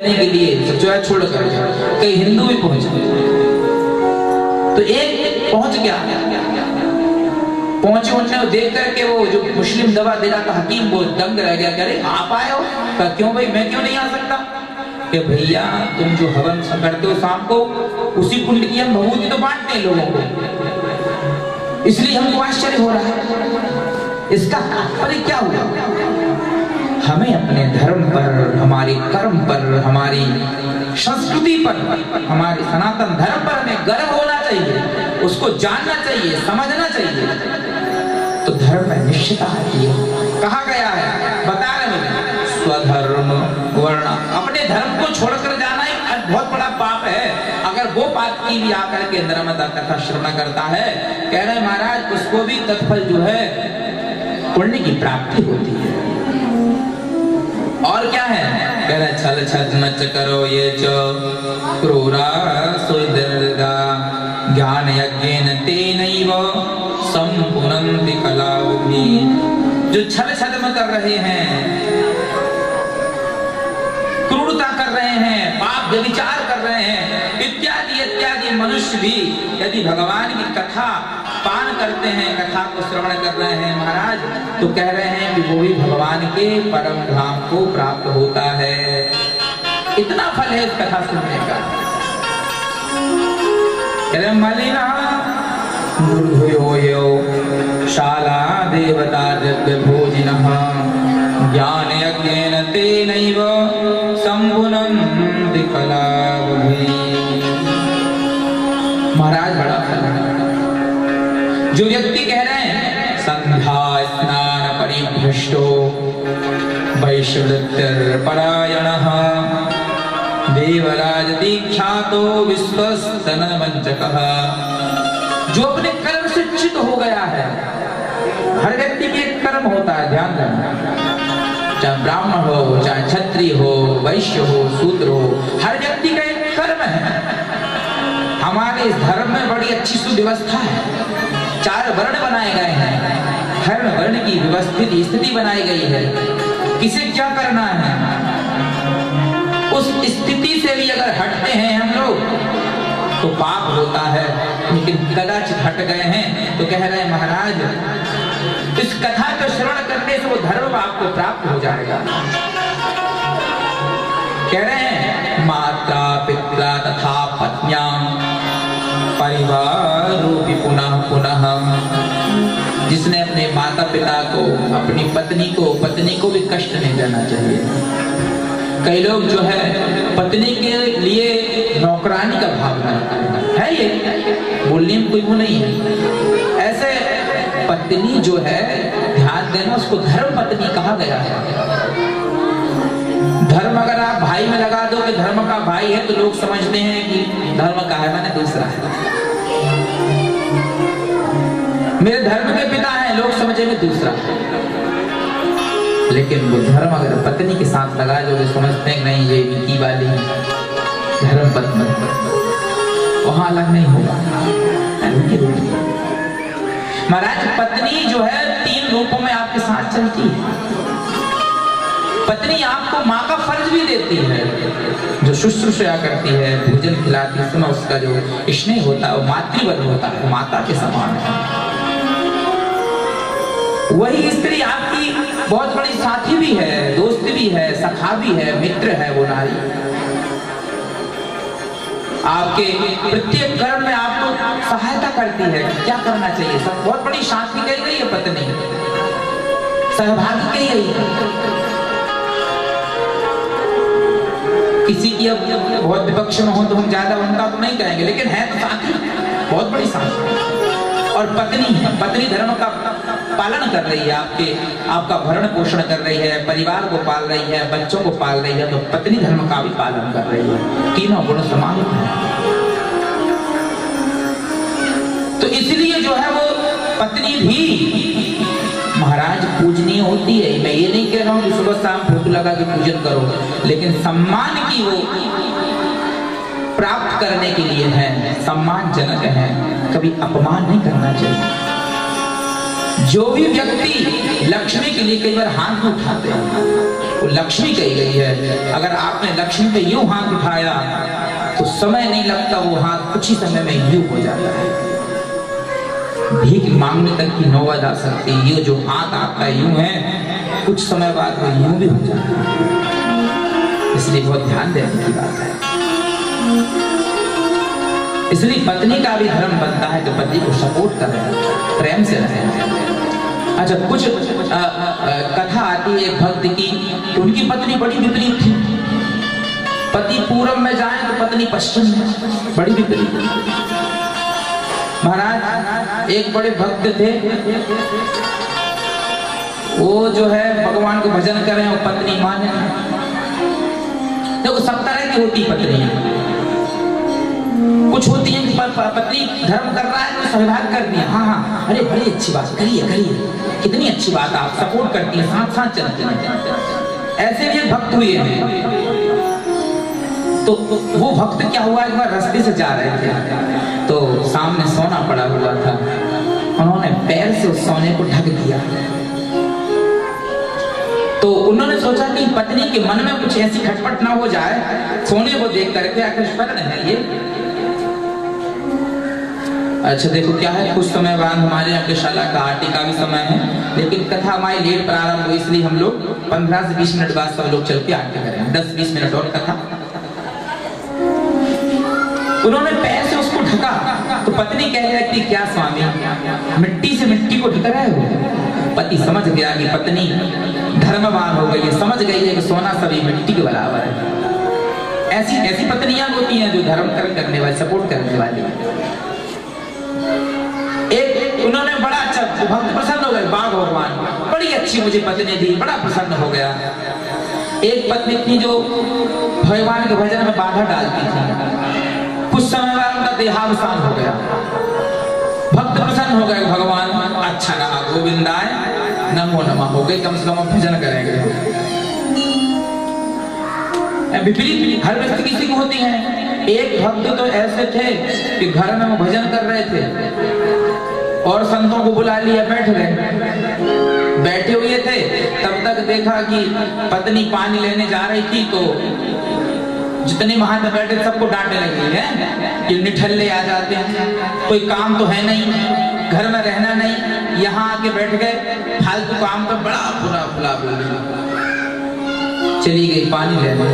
के लिए जो है छोड़ कर कई हिंदू भी पहुंच गए। तो एक पहुंच गया, पहुंचे उन्होंने देख करके वो जो मुस्लिम दवा दे रहा था हकीम वो दंग रह गया। कह रहे आप आए हो? कहा क्यों भाई, मैं क्यों नहीं आ सकता? कि भैया तुम जो हवन करते हो शाम को, उसी कुंड की हम भभूति तो बांटते हैं लोगों को, इसलिए हमको आश्चर्य हो रहा है। इसका तात्पर्य क्या हुआ? हमें अपने धर्म पर, हमारे कर्म पर, हमारी संस्कृति पर, हमारे सनातन धर्म पर हमें गर्व होना चाहिए, उसको जानना चाहिए, समझना चाहिए। तो धर्म में निश्चितता आती है। कहा गया है, बता रहे हैं, स्वधर्म वर्ण, अपने धर्म को छोड़कर जाना एक बहुत बड़ा पाप है। अगर वो पाप की भी आकर के नर्मदा कथा श्रवण करता है, कह रहे महाराज उसको भी तत्फल जो है पुण्य की प्राप्ति होती है। और क्या है? कह रहे छल छल मच करो ये जो क्रूरा सुदर्गा ज्ञान यज्ञेन तेनैव संपुनन्ति कलावुभि। जो छल छद्म कर रहे हैं, क्रूरता कर रहे हैं, पाप व्यभिचार कर रहे हैं, इत्यादि इत्यादि मनुष्य भी यदि भगवान की कथा पान करते हैं, कथा को श्रवण कर रहे हैं महाराज, तो कह रहे हैं कि वो भी भगवान के परम धाम को प्राप्त होता है। इतना फल है इस कथा सुनने का। मलिना शाला देवता भोजिनः ज्ञान यज्ञेन तेनैव संपुनन्ति कलावुभि। महाराज बड़ा फल है। जो व्यक्ति कह रहे हैं संध्या स्नान परिभ्रष्टो वैश्यवृत्तिर्परायणः देवराज दीक्षातो विश्वस्तनवंचकः, जो अपने कर्म से च्युत हो गया है। हर व्यक्ति के एक कर्म होता है, ध्यान रखना, चाहे ब्राह्मण हो, चाहे क्षत्रिय हो, वैश्य हो, शूद्र हो, हर व्यक्ति का एक कर्म है। हमारे इस धर्म में बड़ी अच्छी सुव्यवस्था है, 4 वर्ण बनाए गए हैं, हर वर्ण की व्यवस्थित स्थिति बनाई गई है, किसे क्या करना है। उस स्थिति से भी अगर हटते हैं हम लोग तो पाप होता है, लेकिन कदाचित हट गए हैं तो कह रहे हैं महाराज इस कथा को श्रवण करने से वो धर्म आपको प्राप्त हो जाएगा। कह रहे हैं माता पिता तथा पत्न्यां परिवार रूपी पुनः पुनः, जिसने अपने माता पिता को, अपनी पत्नी को भी कष्ट नहीं देना चाहिए। कई लोग जो है पत्नी के लिए नौकरानी का भाव है, ये बोलने में कोई वो नहीं है। ऐसे पत्नी जो है, ध्यान देना, उसको धर्म पत्नी कहा गया है। धर्म अगर आप भाई में लगा दो कि धर्म का भाई है, तो लोग समझते हैं कि धर्म का है, मैंने दूसरा है। मेरे धर्म के पिता हैं, लोग समझेंगे दूसरा। लेकिन वो धर्म अगर पत्नी के साथ लगा जो समझते हैं नहीं ये विकी वाली धर्म पत्नी, वहां अलग नहीं होगा। महाराज पत्नी जो है 3 रूपों में आपके साथ चलती है। पत्नी आपको माँ का फर्ज भी देती है, जो शुश्रूषा करती है, भोजन खिलाती है, उसमें उसका जो स्नेह होता है वो मातृवत होता है, माता के समान है। वही स्त्री आपकी बहुत बड़ी साथी भी है, दोस्त भी है, सखा भी है, मित्र है। वो नारी आपके प्रत्येक कर्म में आपको सहायता करती है, क्या करना चाहिए सब। बहुत बड़ी साथी कही गई है पत्नी, सहभागी कही गई है। किसी की अब बहुत विपक्ष में हो तो हम ज्यादा उनका तो नहीं कहेंगे, लेकिन है तो साथी, बहुत बड़ी साथी। और पत्नी धर्म का पालन कर रही है, आपका भरण पोषण कर रही है, परिवार को पाल रही है, बच्चों को पाल रही है, तो पत्नी धर्म का भी पालन कर रही है। तीनों गुण समान हैं। तो इसलिए जो है वो पत्नी भी महाराज पूजनीय होती है। मैं ये नहीं कह रहा हूँ कि सुबह शाम फोटो लगा के पूजन करो, लेकिन सम्मान की वो प्राप्त करने के लिए है, सम्मानजनक है, कभी अपमान नहीं करना चाहिए। जो भी व्यक्ति लक्ष्मी के लिए कई बार हाथ उठाते हैं, वो लक्ष्मी कही गई है। अगर आपने लक्ष्मी पे यूं हाथ उठाया तो समय नहीं लगता, वो हाथ कुछ ही समय में यूं हो जाता है। भीख मांगने तक की नौबत आ सकती है। ये जो हाथ आपका यूं है, कुछ समय बाद वो यूं भी हो जाता है। इसलिए बहुत ध्यान देने की बात है। इसलिए पत्नी का भी धर्म बनता है कि पति को सपोर्ट करें, प्रेम से रहें। अच्छा, कुछ कथा आती है एक भक्त की, तो उनकी पत्नी बड़ी विपरीत थी। पति पूरब में जाए तो पत्नी पश्चिम में, बड़ी विपरीत। महाराज एक बड़े भक्त थे, वो जो है भगवान को भजन करें और पत्नी माने। देखो सब तरह की होती पत्नी, कुछ होती है कि पत्नी धर्म कर रहा है तो सहभाग कर दिया, हाँ हाँ अरे बड़ी अच्छी बात, करिए करिए, कितनी अच्छी बात, आप सपोर्ट करती हैं, साथ साथ चलते हैं। ऐसे भी भक्त हुए हैं। तो वो भक्त क्या हुआ, एक बार रास्ते से जा रहे थे तो सामने सोना पड़ा हुआ था, उन्होंने पैर से उस सोने को ढक दिया। तो उन्होंने सोचा कि पत्नी के मन में कुछ ऐसी खटपट ना हो जाए, सोने को देख करके आखिर स्वर्ण है ये। अच्छा देखो क्या है, कुछ समय बाद हमारे यहाँ शाला का आरती का भी समय है, लेकिन कथा हमारी लेट प्रारंभ हुई, इसलिए हम लोग 15 से 20 मिनट बाद सब लोग चल के आरती करें, 10-20 मिनट और कथा। उन्होंने पैर से उसको ढका तो पत्नी कह रही थी, क्या स्वामी मिट्टी से मिट्टी को ढक रहे हो? पति समझ गया कि पत्नी धर्मवान हो गई है, समझ गई है कि सोना सभी मिट्टी के बराबर है। ऐसी ऐसी पत्नियां होती हैं जो धर्म करने वाली, सपोर्ट करने वाली। एक उन्होंने बड़ा अच्छा, भक्त प्रसन्न हो गए, वाह भगवान बड़ी अच्छी मुझे पत्नी दी, बड़ा प्रसन्न हो गया। एक पत्नी थी जो भगवान के भजन में बाधा डालती थी, कुछ समय बाद उनका देहावसान हो गया। भक्त प्रसन्न हो गए, भगवान अच्छा रहा, गोविंदाय नमो नमः हो गई, कम से कम भजन करेंगे। विपरीत हर व्यक्ति किसी को होती है। एक भक्त तो ऐसे थे कि घर में वो भजन कर रहे थे और संतों को बुला लिया, बैठ गए। बैठे हुए थे तब तक देखा कि पत्नी पानी लेने जा रही थी, तो जितने वहां पे बैठे सबको डांटने लगी है कि निठल्ले आ जाते हैं, कोई काम तो है नहीं, घर में रहना नहीं, यहाँ आके बैठ गए, फालतू काम का बड़ा बुरा बुला बोली। चली गई पानी लेने,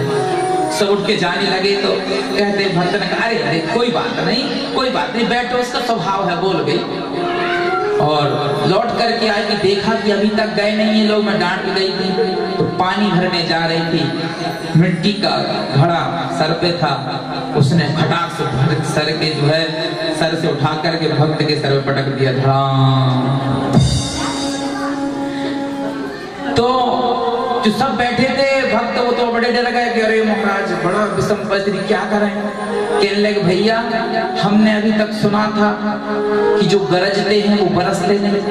सब उठ के जाने लगे तो कहते भक्त ने कहा, अरे अरे कोई बात नहीं, कोई बात नहीं, बैठो, उसका स्वभाव है, बोल गई। और लौट करके आई कि देखा कि अभी तक गए नहीं ये लोग, मैं डांट गई थी। तो पानी भरने जा रही थी, मिट्टी का घड़ा सर पे था, उसने फटाक से भर सर के जो है सर से उठा करके भक्त के सर पे पटक दिया, धड़ाम। तो जो सब बैठे थे भक्त, वो तो बड़े डर गए कि अरे महाराज बड़ा विषम परिस्थिति, क्या करें। कहने लगे, भैया हमने अभी तक सुना था कि जो गरजते हैं वो बरसते नहीं,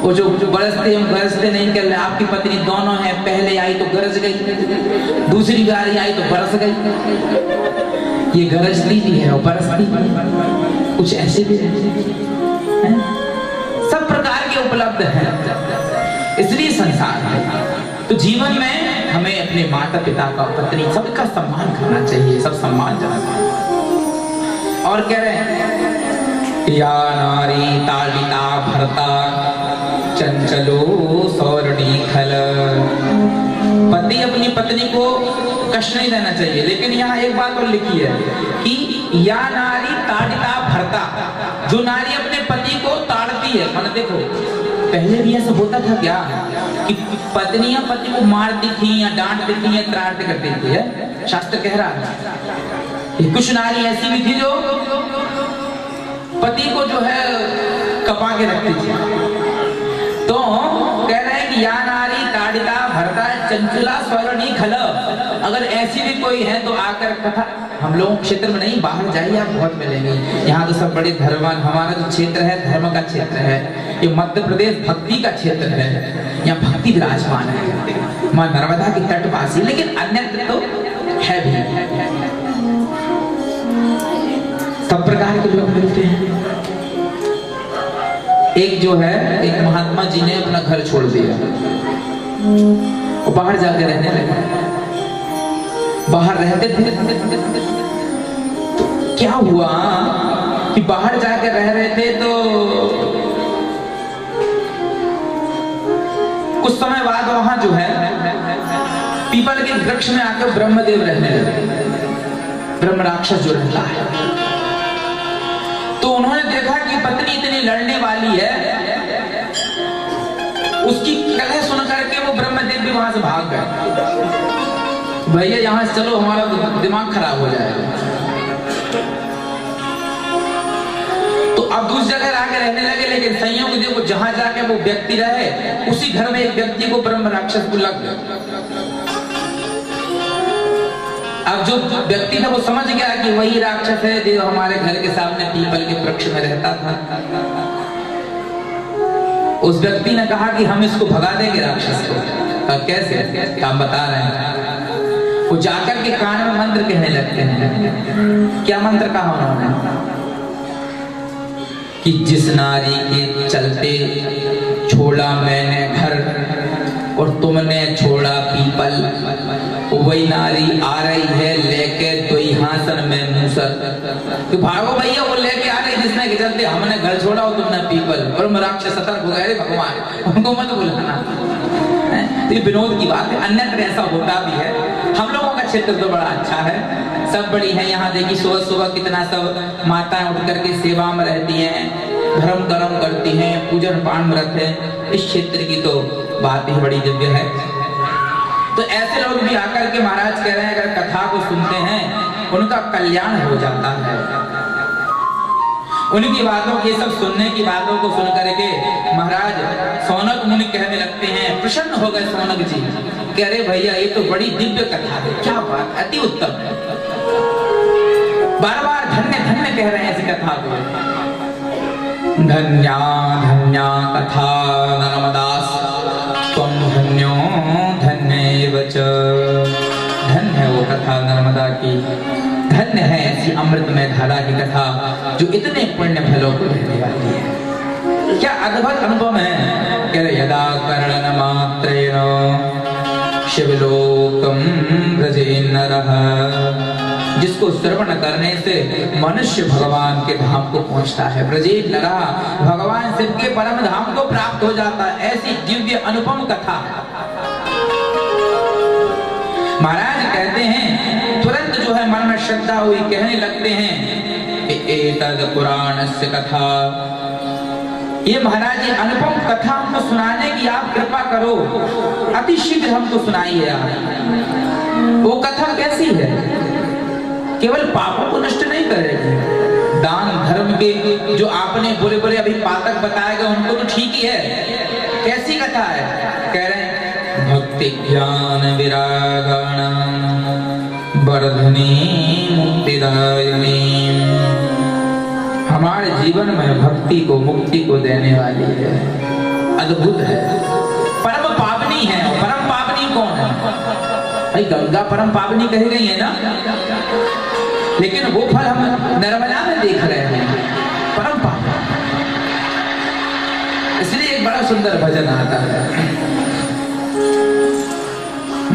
वो जो बरसते हैं गरजते नहीं। कर ले, आपकी पत्नी दोनों हैं, पहले आई तो गरज गई, दूसरी बार आई तो बरस गई। ये गरजती भी है और बरसती भी, कुछ ऐसे भी हैं, सब प्रकार के उपलब्ध हैं, इसलिए संसार है। तो जीवन में हमें अपने माता पिता का, पत्नी, सबका सम्मान करना चाहिए, सब सम्मानजनक है। और कह रहे हैं, या नारी ताड़िता भरता चंचलो सौरणी खल। पति अपनी पत्नी को कष्ट नहीं देना चाहिए, लेकिन यहाँ एक बात और लिखी है कि या नारी ताड़िता भरता, जो नारी अपने पति को ताड़ती है। माने देखो पहले भी ऐसा होता था क्या कि पत्नियां पति को मारती थी या डांटती थी या त्राट करती थी, है शास्त्र कह रहा है। कुछ नारी ऐसी भी थी जो पति को जो है कपा के रखती थी। तो कह रहे हैं कि या नारी ताड़िता भरता चंचला स्वर्णी खल। अगर ऐसी भी कोई है तो आकर कथा, हम लोग क्षेत्र में नहीं, बाहर जाइए आप बहुत मिलेंगे। यहाँ तो सब बड़े धर्मवान, हमारा जो क्षेत्र है धर्म का क्षेत्र है, ये मध्य प्रदेश भक्ति का क्षेत्र है, यहाँ भक्ति विराजमान है, माँ नर्मदा की तटवासी, लेकिन अन्यत्र तो है भी, सब प्रकार के लोग मिलते हैं। एक जो है, एक महात्मा जी ने अपना घर छोड़ दिया और बाहर जाके रहने लगे। बाहर रहते थे तो क्या हुआ कि बाहर जाके रह रहे थे तो कुछ समय बाद वहां जो है पीपल के वृक्ष में आकर ब्रह्मदेव रहने लगे, ब्रह्म राक्षस जो रहता है। तो उन्होंने देखा कि पत्नी इतनी लड़ने वाली है, उसकी कलह सुन करके वो ब्रह्मदेव भी वहां से भाग गए। भैया यहां से चलो, हमारा दिमाग खराब हो जाएगा। तो अब दूसरी जगह आके रहने लगे, लेकिन संयोग देखो जहां जाके वो व्यक्ति रहे उसी घर में एक व्यक्ति को ब्रह्म राक्षस को लग गया। अब जो व्यक्ति था वो समझ गया कि वही राक्षस है जो हमारे घर के सामने पीपल के वृक्ष में रहता था। उस व्यक्ति ने कहा कि हम इसको भगा देंगे राक्षस को। कैसे? हम बता रहे हैं। वो जाकर के कान में मंत्र कहने लगते हैं। क्या मंत्र कहा उन्होंने? कि जिस नारी के चलते छोड़ा मैंने घर और तुमने छोड़ा पीपल, वही नारी आ रही है लेके द्वैहासन में मूसर। तो भागो भैया, वो लेके आ रही जिसने के चलते हमने घर छोड़ा और तुमने पीपल। और राक्षस सतर्क हो गए, भगवान उनको मत बुलाना। तो ये विनोद की बात है, अन्यत्र ऐसा होता भी है। हम लोगों का क्षेत्र तो बड़ा अच्छा है, सब बड़ी है। यहाँ देखिए सुबह सुबह कितना सब माताएं उठ करके सेवा में रहती हैं, धर्म कर्म करती हैं, पूजन पाठ में रहते हैं। इस क्षेत्र की तो बात ही बड़ी दिव्य है। तो ऐसे लोग भी आकर के महाराज कह रहे हैं अगर कथा को सुनते हैं उनका कल्याण हो जाता है। उनकी बातों की, सब सुनने की बातों को सुन करके महाराज सौनक मुनि कहने लगते हैं, प्रसन्न हो गए सौनक जी। कह रहे भैया ये तो बड़ी दिव्य कथा है, क्या बात, अति उत्तम है। बार बार धन्य धन्य कह रहे हैं ऐसी कथा को। धन्या धन्या कथा नर्मदास त्वं धन्यो धन्येव च। धन्य है वो कथा नर्मदा की, धन्य है ऐसी अमृतमय धारा की कथा जो इतने पुण्य फलों को देने वाली है। क्या अद्भुत अनुभव है। कह रहे यदा कर्णन मात्रेण शिवलोकम व्रजेन नरः, जिसको श्रवण करने से मनुष्य भगवान के धाम को पहुंचता है। व्रजेन नरः, भगवान शिव के परम धाम को प्राप्त हो जाता है। ऐसी दिव्य अनुपम कथा महाराज कहते हैं। तुरंत जो है मन में श्रद्धा हुई, कहने लगते हैं एतद पुराणस्य कथा। ये महाराज ये अनुपम कथा हमको सुनाने की आप कृपा करो, अति शीघ्र हमको सुनाइए आप। वो कथा कैसी है? केवल पापों को नष्ट नहीं करेगी, दान धर्म के जो आपने बुरे बुरे अभी पातक बताए गए उनको तो ठीक ही है। कैसी कथा है? कह रहे हैं भक्ति ज्ञान विरागण वर्धनी मुक्तिदायिनी। हमारे जीवन में भक्ति को, मुक्ति को देने वाली है, अद्भुत है, परम पावनी है। परम पावनी कौन है भाई? गंगा परम पावनी कही गई है ना, लेकिन वो फल हम नर्मदा में देख रहे हैं, परम पावन। इसलिए एक बड़ा सुंदर भजन आता है।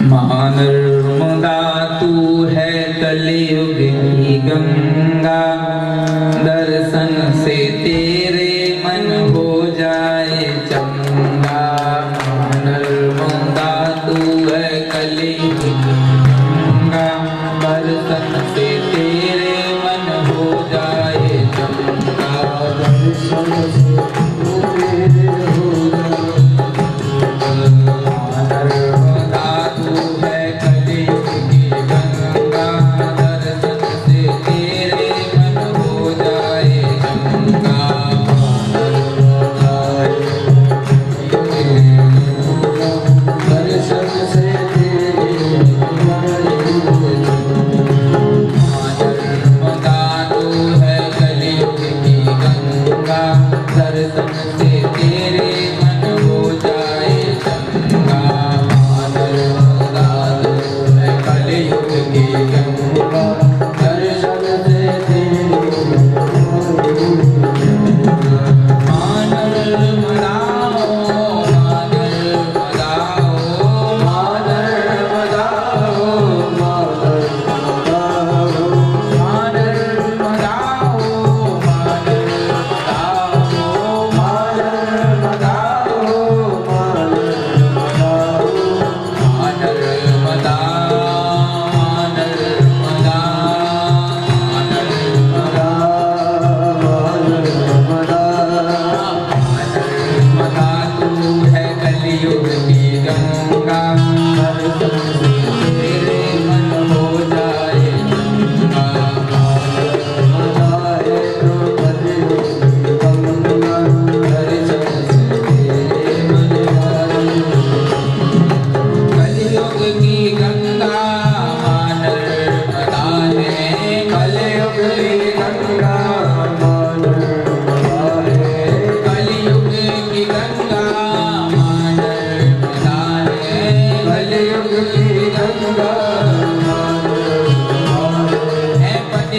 नर्मदा तू है कलियुग की गंगा, दर्शन से तेरे मन हो जाए चंगा। नर्मदा तू है कलियुग की गंगा, दर्शन से तेरे मन हो जाए चंगा। दर्शन से तेरे हो जाए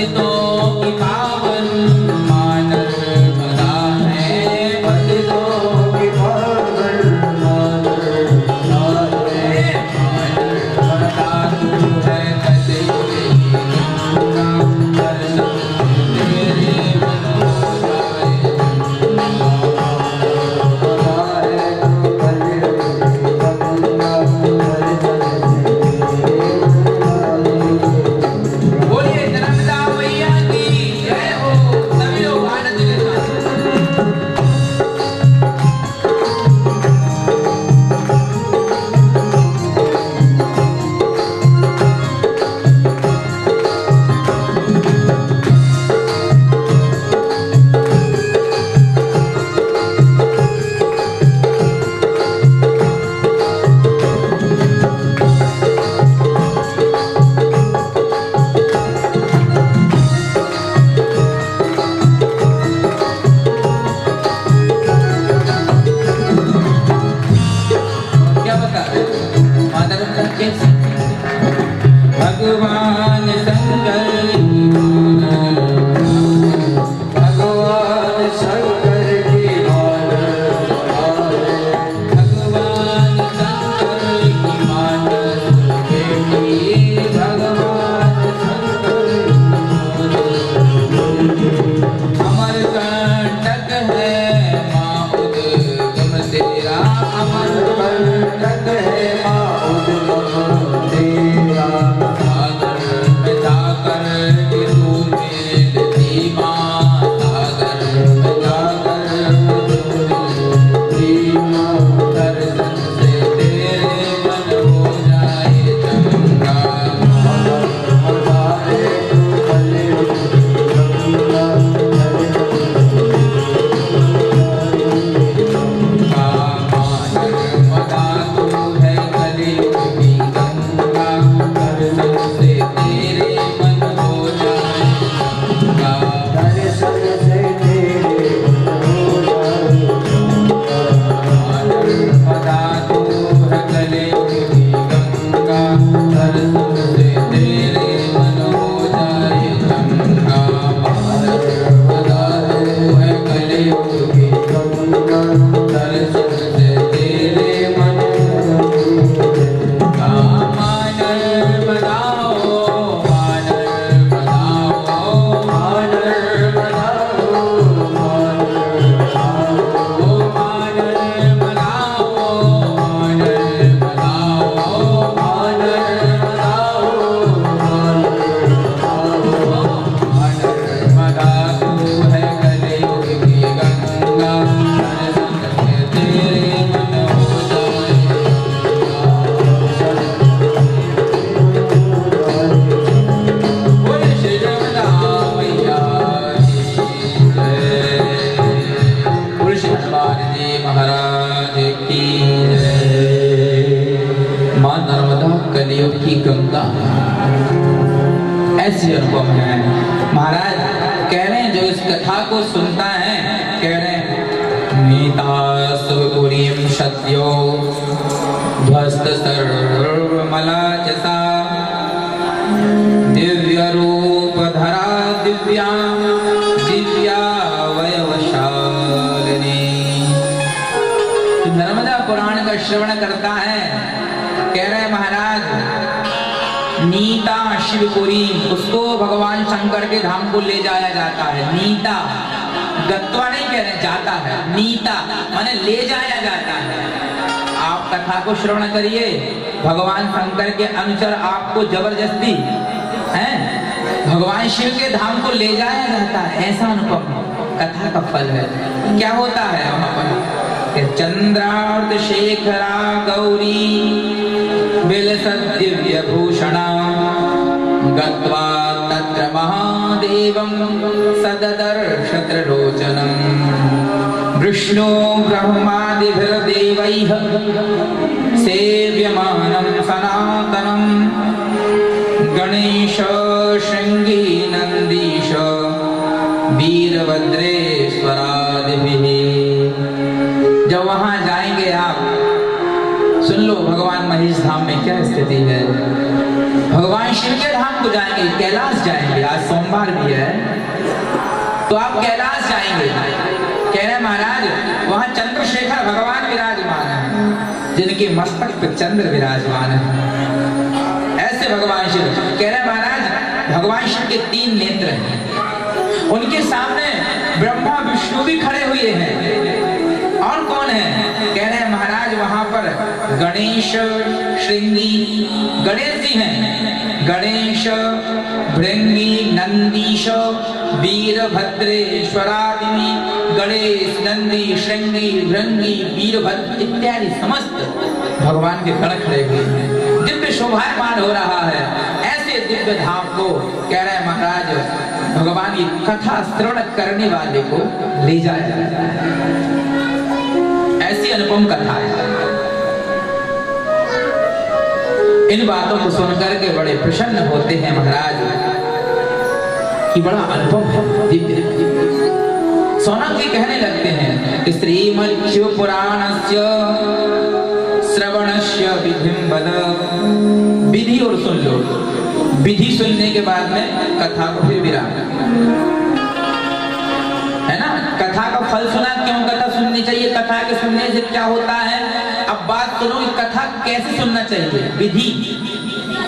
पतितों की पावन मां नर्मदा है, पतितों की पावन मां नर्मदा है, मां नर्मदा तू है कलयुग की गंगा, दर्शन तेरे मन हो जाए बोलिए नर्मदा मैया की जय हो। सभी लोग आनंद के साथ क्या बता रहे हो? माता रमता कैसे? भगवान शंकर की मान, भगवान शंकर की मान, भगवान शंकर की मान बेटी, भगवान शंकर अमर कंटक है माँ उद्गम तेरा, अमर कंटक है माँ उद्गम तेरा, सागर में जाकर के तू मिलती माँ, सागर में जाकर के तू मिलती माँ, दर्शन से तेरे मन हो जाए चंगा, हमारे कलयुग की गंगा, नर्मदा तू है कलयुग की गंगा, दर्शन से तेरे मन हो जाए चंगा, दर्शन से तेरे मन हो जाए चंगा, नर्मदा तू है कलयुग की गंगा, दर्शन से तेरे मन हो जाए चंगा, नर्मदा तू है कलयुग की गंगा, दर्शन से तेरे मन मानर बनाओ, मानर बनाओ, मानर बनाओ, मानर बनाओ, मानर बनाओ, मानर बनाओ, मानर बनाओ, नर्मदा तू है कलयुग की गंगा, दर्शन से तेरे मन हो जाए बोले श्री नर्मदा मैया की जय, बोले श्री हनुमान जी महाराज की जय। माँ नर्मदा कलयुग की गंगा ऐसी अनुपम है। महाराज कह रहे हैं जो इस कथा को सुनता है, कह रहे हैं नीता सुपुरीम सत्यो ध्वस्त सर्वमलाचसा, दिव्य रूप धरा दिव्या दिव्या वयवशालिनी। नर्मदा पुराण का श्रवण करता है, कह रहे हैं महाराज नीता शिवपुरी, उसको भगवान शंकर के धाम को ले जाया जाता है। नीता गत्वा नहीं कह रहे, जाता है, नीता माने ले जाया जाता है। आप कथा को श्रवण करिए, भगवान शंकर के अनुचर आपको जबरदस्ती हैं भगवान शिव के धाम को ले जाया जाता है। ऐसा अनुपम कथा का फल है। क्या होता है वहां पर? चंद्रार्ध शेखरा गौरी बिलसद्दिव्य भूषणा, गत्वा तत्र महादेवं सददर्श त्रिलोचनं, विष्णु ब्रह्मादिभिर्देवैः सेव्यमानं सनातनं, गणेश शृंगी नंदीश वीरभद्रेश्वरादिभिः। जब वहां जाएंगे आप, सुन लो भगवान महेश धाम में क्या स्थिति है। भगवान शिव के धाम को जाएंगे, कैलाश जाएंगे। आज बारंबार भी है, तो आप कैलाश जाएंगे। कह रहे महाराज वहां चंद्रशेखर भगवान विराजमान है, जिनके मस्तक पे चंद्र विराजमान है। ऐसे भगवान शिव। कह रहे महाराज भगवान शिव के 3 नेत्र हैं, उनके सामने ब्रह्मा विष्णु भी खड़े हुए हैं। और कौन है? कह रहे हैं महाराज वहां पर गणेश श्रृंगी, गणेश जी हैं, गणेश भृंगी नंदीश वीरभद्रेश्वरादि, गणेश नंदी श्रृंगी भृंगी वीरभद्र इत्यादि समस्त भगवान के गण खड़े हुए हैं। दिव्य शोभायमान हो रहा है। ऐसे दिव्य धाम को कह रहे हैं महाराज भगवान की कथा श्रवण करने वाले को ले जाया जाता है। ऐसी अनुपम कथा है। इन बातों को सुनकर के बड़े प्रसन्न होते हैं महाराज कि बड़ा अनुपम है, दिव्य। सोनक जी कहने लगते हैं श्रीमद् शिव पुराणस्य श्रवणस्य विधिं वद। विधि और सुन लो। विधि सुनने के बाद में कथा को फिर विराम है ना। कथा का फल सुना, क्यों कथा सुननी चाहिए, कथा के सुनने से क्या होता है। अब बात सुनो कि कथा कैसे सुनना चाहिए। विधि,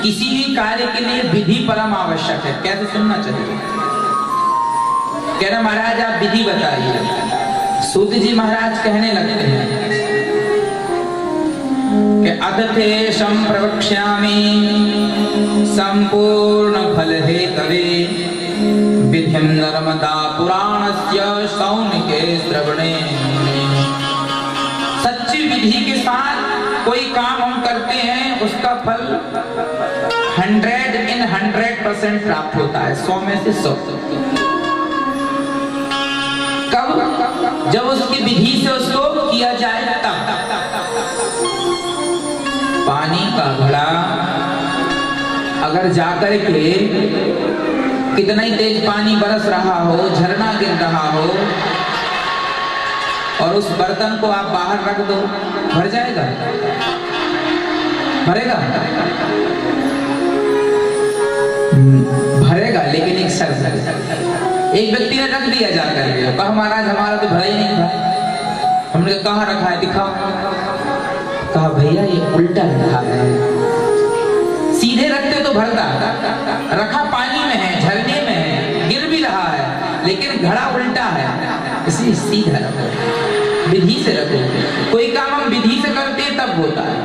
किसी भी कार्य के लिए विधि परम आवश्यक है। कैसे सुनना चाहिए? कह रहे महाराज आप विधि बताइए। सूत जी महाराज कहने लगते हैं कि अदतेशं प्रवक्ष्यामि संपूर्ण फल हेतवे विधिं नर्मदा पुराणस्य सौनिके श्रवणे। सच्ची विधि के साथ कोई काम हम करते हैं उसका फल 100% प्राप्त होता है, 100 में से 100। कब? जब उसकी विधि से उसको किया जाए तब। पानी का घड़ा अगर जाकर के कितना ही तेज पानी बरस रहा हो, झरना गिर रहा हो, और उस बर्तन को आप बाहर रख दो, भर जाएगा? भरेगा? भरेगा, लेकिन एक शर्त है। एक व्यक्ति ने रख दिया जाकर के, कहा महाराज हमारा तो भरा ही नहीं था। हमने कहा रखा है, दिखाओ। कहा भैया ये उल्टा रखा है, सीधे रखते तो भरता। रखा पानी में है, झरने में है, गिर भी रहा है, लेकिन घड़ा उल्टा है, इसलिए सीधा रखो, विधि से रखो। कोई काम हम विधि से करते तब होता है।